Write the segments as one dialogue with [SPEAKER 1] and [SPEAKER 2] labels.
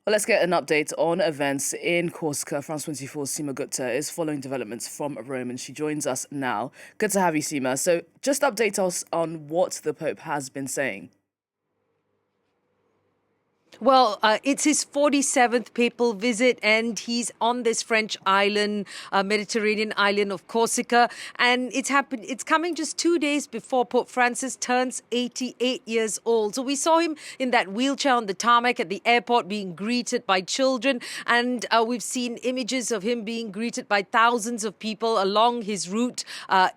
[SPEAKER 1] Well, let's get an update on events in Corsica. France 24's Seema Gupta is following developments from Rome and she joins us now. Good to have you, Seema. So just update us on what the Pope has been saying.
[SPEAKER 2] Well, it's his 47th papal visit, and he's on this French island, Mediterranean island of Corsica. And it's coming just 2 days before Pope Francis turns 88 years old. So we saw him in that wheelchair on the tarmac at the airport being greeted by children. And we've seen images of him being greeted by thousands of people along his route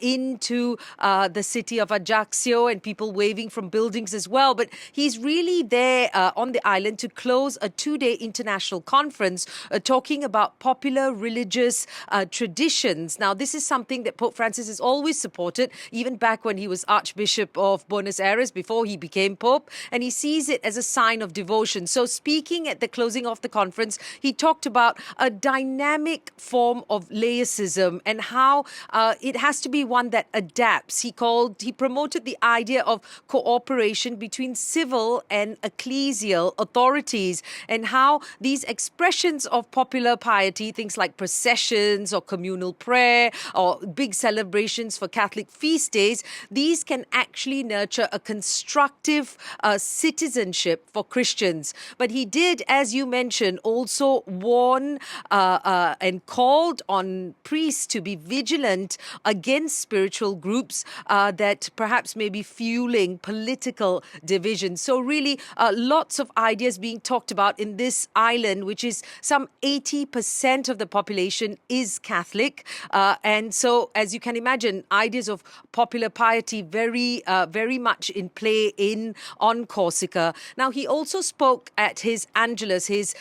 [SPEAKER 2] into the city of Ajaccio, and people waving from buildings as well. But he's really there on the island to close a 2-day international conference talking about popular religious traditions. Now, this is something that Pope Francis has always supported, even back when he was Archbishop of Buenos Aires before he became Pope, and he sees it as a sign of devotion. So speaking at the closing of the conference, he talked about a dynamic form of laicism and how it has to be one that adapts. He promoted the idea of cooperation between civil and ecclesial authorities, and how these expressions of popular piety, things like processions or communal prayer or big celebrations for Catholic feast days, these can actually nurture a constructive citizenship for Christians. But he did, as you mentioned, also warn and called on priests to be vigilant against spiritual groups that perhaps may be fueling political division. So really, lots of ideas being talked about in this island, which is some 80% of the population is Catholic. And so, as you can imagine, ideas of popular piety very much in play on Corsica. Now, he also spoke at his Angelus, his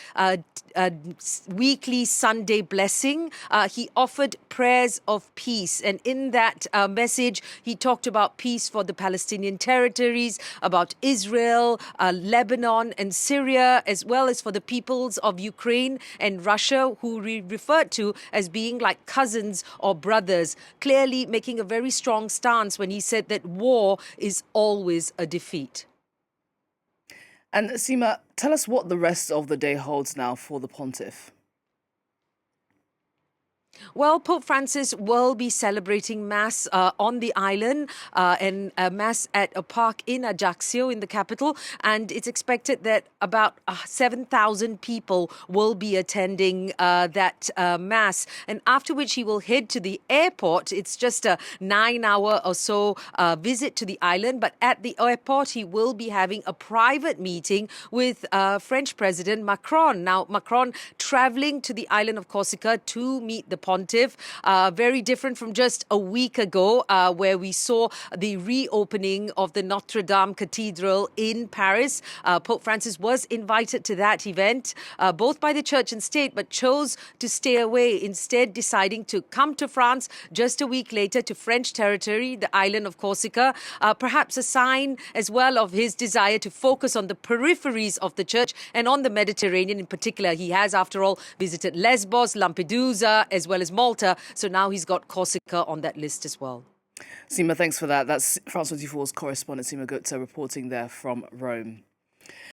[SPEAKER 2] weekly Sunday blessing. He offered prayers of peace. And in that message, he talked about peace for the Palestinian territories, about Israel, Lebanon and Syria, as well as for the peoples of Ukraine and Russia, who we referred to as being like cousins or brothers, clearly making a very strong stance when he said that war is always a defeat.
[SPEAKER 1] And Seema, tell us what the rest of the day holds now for the pontiff.
[SPEAKER 2] Well, Pope Francis will be celebrating Mass on the island and Mass at a park in Ajaccio in the capital. And it's expected that about 7,000 people will be attending that Mass. And after which he will head to the airport. It's just a 9-hour or so visit to the island. But at the airport, he will be having a private meeting with French President Macron. Now, Macron traveling to the island of Corsica to meet the pontiff, very different from just a week ago, where we saw the reopening of the Notre Dame Cathedral in Paris. Pope Francis was invited to that event, both by the church and state, but chose to stay away, instead deciding to come to France just a week later to French territory, the island of Corsica, perhaps a sign as well of his desire to focus on the peripheries of the church and on the Mediterranean in particular. He has, after all, visited Lesbos, Lampedusa, as well as Malta. So now he's got Corsica on that list as well.
[SPEAKER 1] Seema, thanks for that. That's France 24's correspondent Seema Gupta reporting there from Rome.